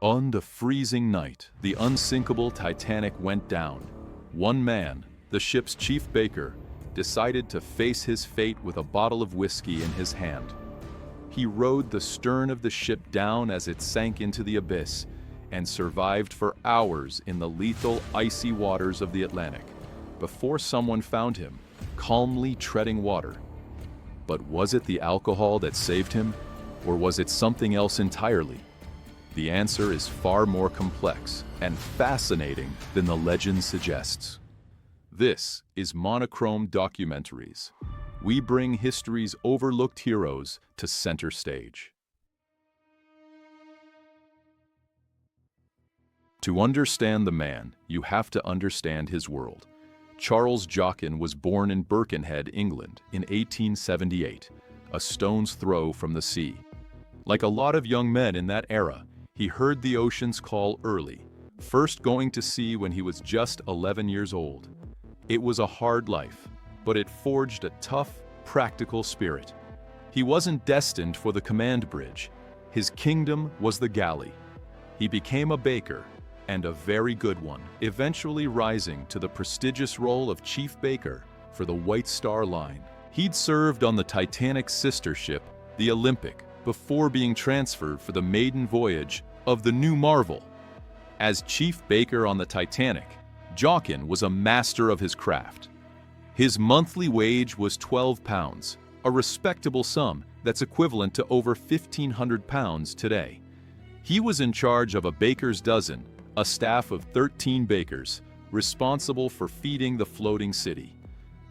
On the freezing night, the unsinkable Titanic went down. One man, the ship's chief baker, decided to face his fate with a bottle of whiskey in his hand. He rowed the stern of the ship down as it sank into the abyss and survived for hours in the lethal, icy waters of the Atlantic before someone found him, calmly treading water. But was it the alcohol that saved him, or was it something else entirely? The answer is far more complex and fascinating than the legend suggests. This is Monochrome Documentaries. We bring history's overlooked heroes to center stage. To understand the man, you have to understand his world. Charles Joughin was born in Birkenhead, England, in 1878, a stone's throw from the sea. Like a lot of young men in that era, he heard the ocean's call early, first going to sea when he was just 11 years old. It was a hard life, but it forged a tough, practical spirit. He wasn't destined for the command bridge. His kingdom was the galley. He became a baker, and a very good one, eventually rising to the prestigious role of chief baker for the White Star Line. He'd served on the Titanic's sister ship, the Olympic, before being transferred for the maiden voyage of the New Marvel. As chief baker on the Titanic, Joughin was a master of his craft. His monthly wage was £12, a respectable sum that's equivalent to over £1,500 today. He was in charge of a baker's dozen, a staff of 13 bakers, responsible for feeding the floating city.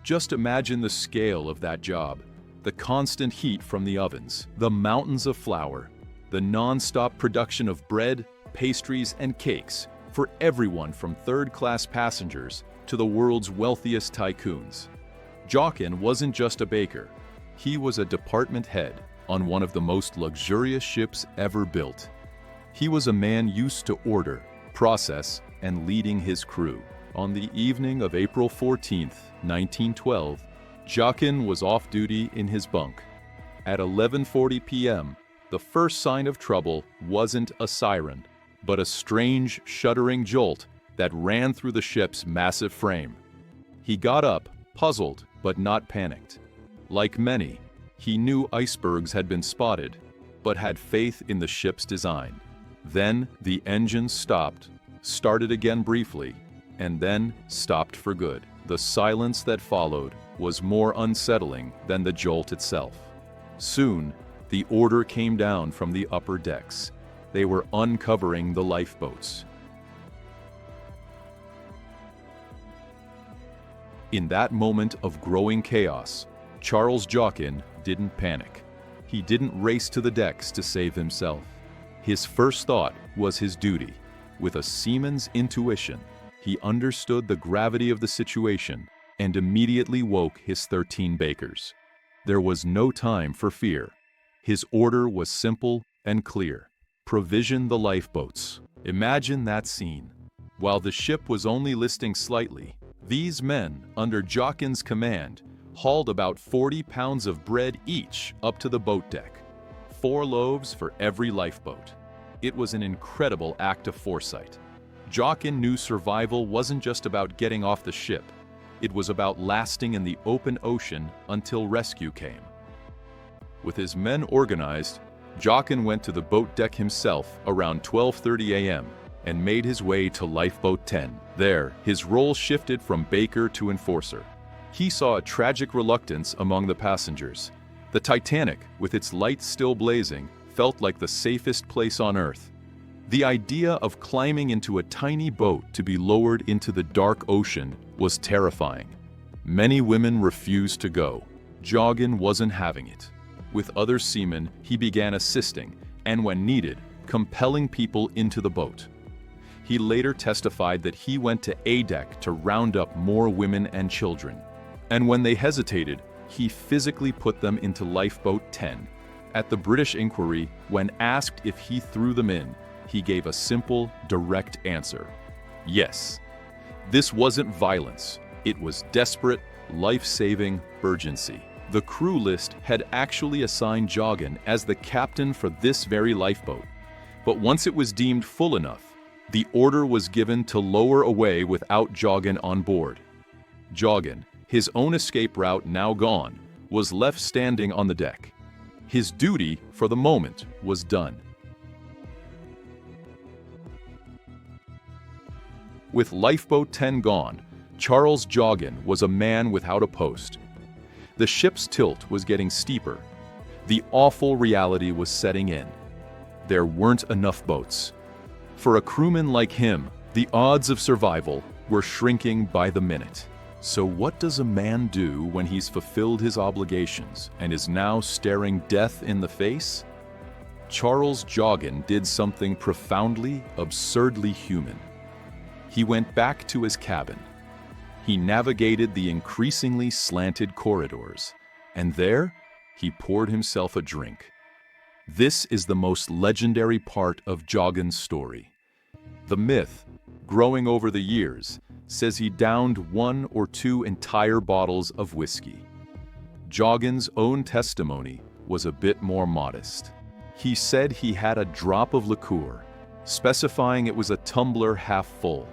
Just imagine the scale of that job. The constant heat from the ovens, the mountains of flour, the non-stop production of bread, pastries, and cakes for everyone from third-class passengers to the world's wealthiest tycoons. Joughin wasn't just a baker. He was a department head on one of the most luxurious ships ever built. He was a man used to order, process, and leading his crew. On the evening of April 14, 1912, Joughin was off duty in his bunk. At 11:40 p.m., the first sign of trouble wasn't a siren, but a strange, shuddering jolt that ran through the ship's massive frame. He got up, puzzled but not panicked. Like many, he knew icebergs had been spotted, but had faith in the ship's design. Then the engine stopped, started again briefly, and then stopped for good. The silence that followed was more unsettling than the jolt itself. Soon, the order came down from the upper decks. They were uncovering the lifeboats. In that moment of growing chaos, Charles Joughin didn't panic. He didn't race to the decks to save himself. His first thought was his duty. With a seaman's intuition, he understood the gravity of the situation and immediately woke his 13 bakers. There was no time for fear. His order was simple and clear. Provision the lifeboats. Imagine that scene. While the ship was only listing slightly, these men, under Joughin's command, hauled about 40 pounds of bread each up to the boat deck. 4 loaves for every lifeboat. It was an incredible act of foresight. Joughin knew survival wasn't just about getting off the ship. It was about lasting in the open ocean until rescue came. With his men organized, Joughin went to the boat deck himself around 12:30 a.m. and made his way to lifeboat 10. There, his role shifted from baker to enforcer. He saw a tragic reluctance among the passengers. The Titanic, with its lights still blazing, felt like the safest place on Earth. The idea of climbing into a tiny boat to be lowered into the dark ocean was terrifying. Many women refused to go. Joughin wasn't having it. With other seamen, he began assisting, and when needed, compelling people into the boat. He later testified that he went to A deck to round up more women and children. And when they hesitated, he physically put them into lifeboat 10. At the British inquiry, when asked if he threw them in, he gave a simple, direct answer. Yes. This wasn't violence. It was desperate, life-saving urgency. The crew list had actually assigned Joughin as the captain for this very lifeboat. But once it was deemed full enough, the order was given to lower away without Joughin on board. Joughin, his own escape route now gone, was left standing on the deck. His duty, for the moment, was done. With Lifeboat 10 gone, Charles Joughin was a man without a post. The ship's tilt was getting steeper. The awful reality was setting in. There weren't enough boats. For a crewman like him, the odds of survival were shrinking by the minute. So what does a man do when he's fulfilled his obligations and is now staring death in the face? Charles Joughin did something profoundly, absurdly human. He went back to his cabin. He navigated the increasingly slanted corridors, and there, he poured himself a drink. This is the most legendary part of Joughin's story. The myth, growing over the years, says he downed 1 or 2 entire bottles of whiskey. Joughin's own testimony was a bit more modest. He said he had a drop of liqueur, specifying it was a tumbler half full.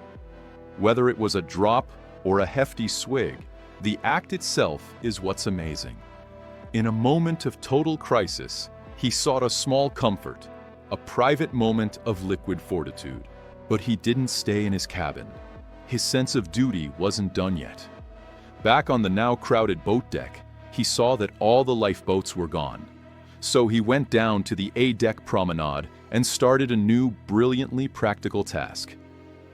Whether it was a drop or a hefty swig, the act itself is what's amazing. In a moment of total crisis, he sought a small comfort, a private moment of liquid fortitude. But he didn't stay in his cabin. His sense of duty wasn't done yet. Back on the now crowded boat deck, he saw that all the lifeboats were gone. So he went down to the A-deck promenade and started a new, brilliantly practical task.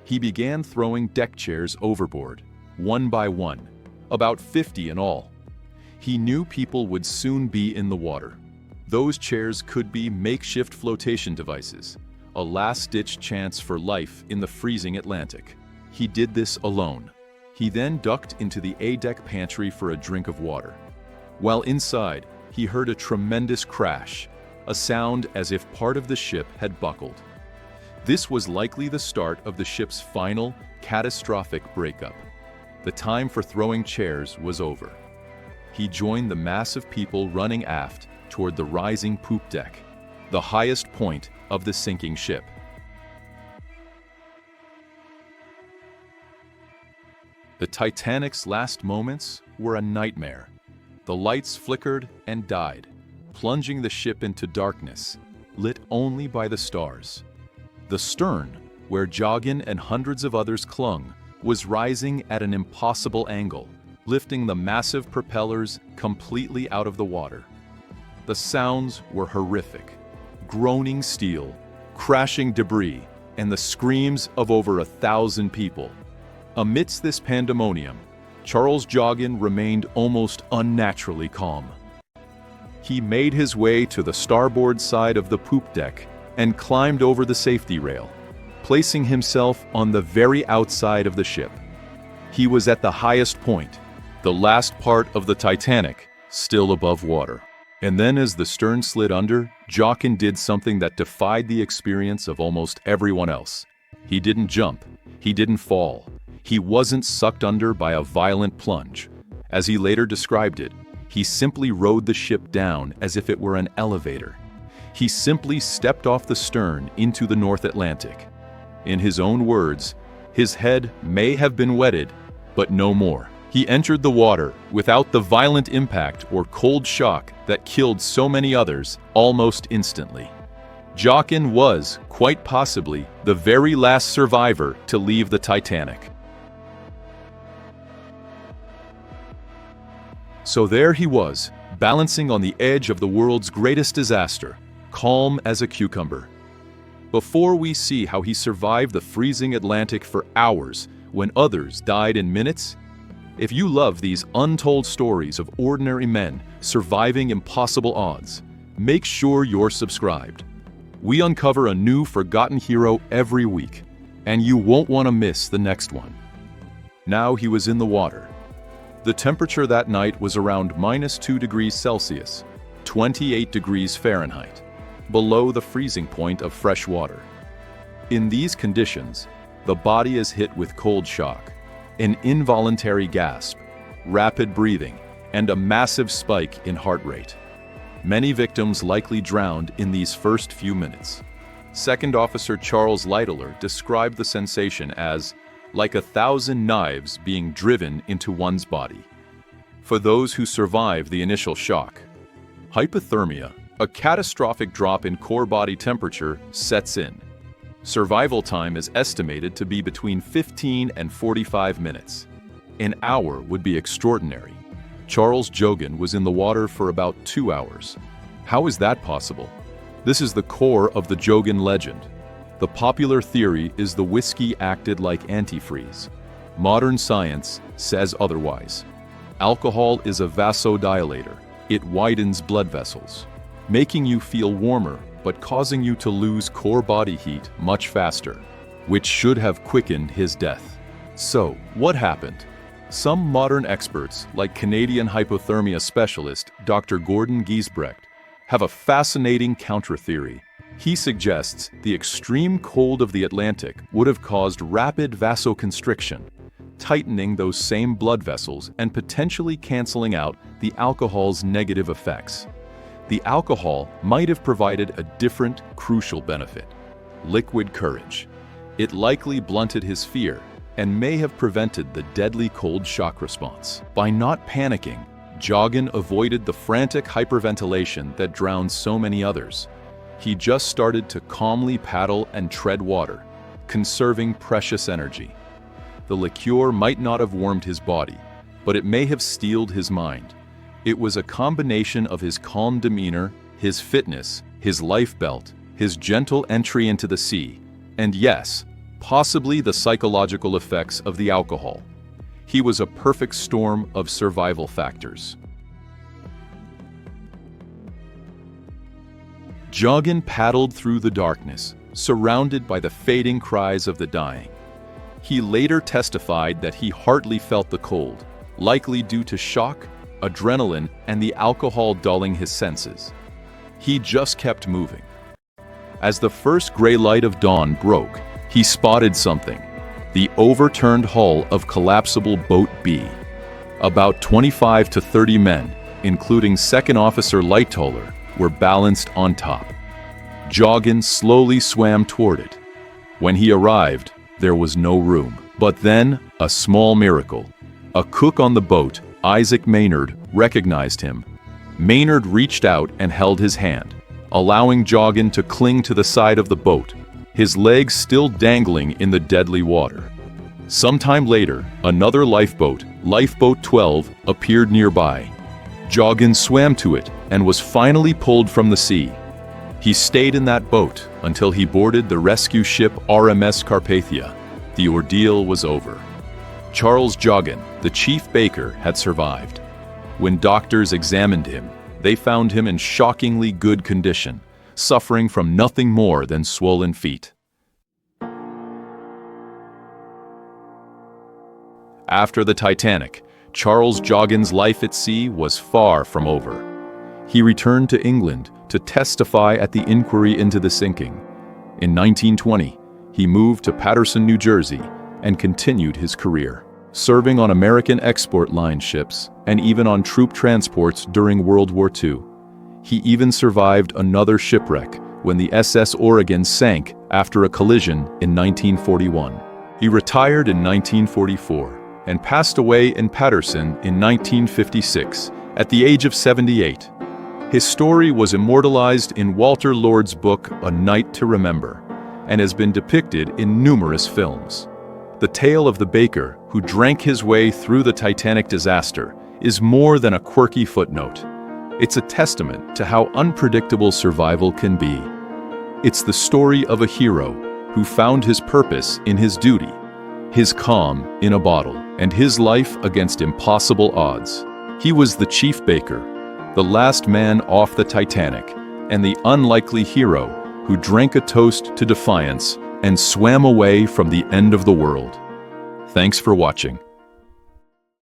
He began throwing deck chairs overboard, one by one, about 50 in all. He knew people would soon be in the water. Those chairs could be makeshift flotation devices, a last-ditch chance for life in the freezing Atlantic. He did this alone. He then ducked into the A-deck pantry for a drink of water. While inside, he heard a tremendous crash, a sound as if part of the ship had buckled. This was likely the start of the ship's final, catastrophic breakup. The time for throwing chairs was over. He joined the mass of people running aft toward the rising poop deck, the highest point of the sinking ship. The Titanic's last moments were a nightmare. The lights flickered and died, plunging the ship into darkness, lit only by the stars. The stern, where Joughin and hundreds of others clung, was rising at an impossible angle, lifting the massive propellers completely out of the water. The sounds were horrific. Groaning steel, crashing debris, and the screams of over 1,000 people. Amidst this pandemonium, Charles Joughin remained almost unnaturally calm. He made his way to the starboard side of the poop deck and climbed over the safety rail, placing himself on the very outside of the ship. He was at the highest point, the last part of the Titanic, still above water. And then as the stern slid under, Joughin did something that defied the experience of almost everyone else. He didn't jump. He didn't fall. He wasn't sucked under by a violent plunge. As he later described it, he simply rode the ship down as if it were an elevator. He simply stepped off the stern into the North Atlantic. In his own words, his head may have been wetted, but no more. He entered the water without the violent impact or cold shock that killed so many others almost instantly. Joughin was, quite possibly, the very last survivor to leave the Titanic. So there he was, balancing on the edge of the world's greatest disaster, calm as a cucumber. Before we see how he survived the freezing Atlantic for hours when others died in minutes, if you love these untold stories of ordinary men surviving impossible odds, make sure you're subscribed. We uncover a new forgotten hero every week, and you won't want to miss the next one. Now he was in the water. The temperature that night was around -2 degrees Celsius, 28 degrees Fahrenheit, below the freezing point of fresh water. In these conditions, the body is hit with cold shock, an involuntary gasp, rapid breathing, and a massive spike in heart rate. Many victims likely drowned in these first few minutes. Second Officer Charles Littler described the sensation as like 1,000 knives being driven into one's body. For those who survive the initial shock, hypothermia, a catastrophic drop in core body temperature, sets in. Survival time is estimated to be between 15 and 45 minutes. An hour would be extraordinary. Charles Joughin was in the water for about 2 hours. How is that possible? This is the core of the Joughin legend. The popular theory is the whiskey acted like antifreeze. Modern science says otherwise. Alcohol is a vasodilator. It widens blood vessels, making you feel warmer but causing you to lose core body heat much faster, which should have quickened his death. So, what happened? Some modern experts, like Canadian hypothermia specialist Dr. Gordon Giesbrecht, have a fascinating counter-theory. He suggests the extreme cold of the Atlantic would have caused rapid vasoconstriction, tightening those same blood vessels and potentially canceling out the alcohol's negative effects. The alcohol might have provided a different, crucial benefit: liquid courage. It likely blunted his fear and may have prevented the deadly cold shock response. By not panicking, Joughin avoided the frantic hyperventilation that drowned so many others. He just started to calmly paddle and tread water, conserving precious energy. The liqueur might not have warmed his body, but it may have steeled his mind. It was a combination of his calm demeanor, his fitness, his life belt, his gentle entry into the sea, and yes, possibly the psychological effects of the alcohol. He was a perfect storm of survival factors. Joughin paddled through the darkness, surrounded by the fading cries of the dying. He later testified that he hardly felt the cold, likely due to shock, adrenaline, and the alcohol dulling his senses. He just kept moving. As the first gray light of dawn broke, he spotted something: the overturned hull of collapsible Boat B. About 25 to 30 men, including Second Officer Littler, were balanced on top. Joughin slowly swam toward it. When he arrived, there was no room. But then, a small miracle. A cook on the boat, Isaac Maynard, recognized him. Maynard reached out and held his hand, allowing Joughin to cling to the side of the boat, his legs still dangling in the deadly water. Sometime later, another lifeboat, Lifeboat 12, appeared nearby. Joughin swam to it and was finally pulled from the sea. He stayed in that boat until he boarded the rescue ship RMS Carpathia. The ordeal was over. Charles Joughin, the chief baker, had survived. When doctors examined him, they found him in shockingly good condition, suffering from nothing more than swollen feet. After the Titanic, Charles Joughin's life at sea was far from over. He returned to England to testify at the inquiry into the sinking. In 1920, he moved to Paterson, New Jersey, and continued his career, serving on American export line ships and even on troop transports during World War II. He even survived another shipwreck when the SS Oregon sank after a collision in 1941. He retired in 1944 and passed away in Paterson in 1956 at the age of 78. His story was immortalized in Walter Lord's book A Night to Remember and has been depicted in numerous films. The tale of the baker who drank his way through the Titanic disaster is more than a quirky footnote. It's a testament to how unpredictable survival can be. It's the story of a hero who found his purpose in his duty, his calm in a bottle, and his life against impossible odds. He was the chief baker, the last man off the Titanic, and the unlikely hero who drank a toast to defiance and swam away from the end of the world. Thanks for watching.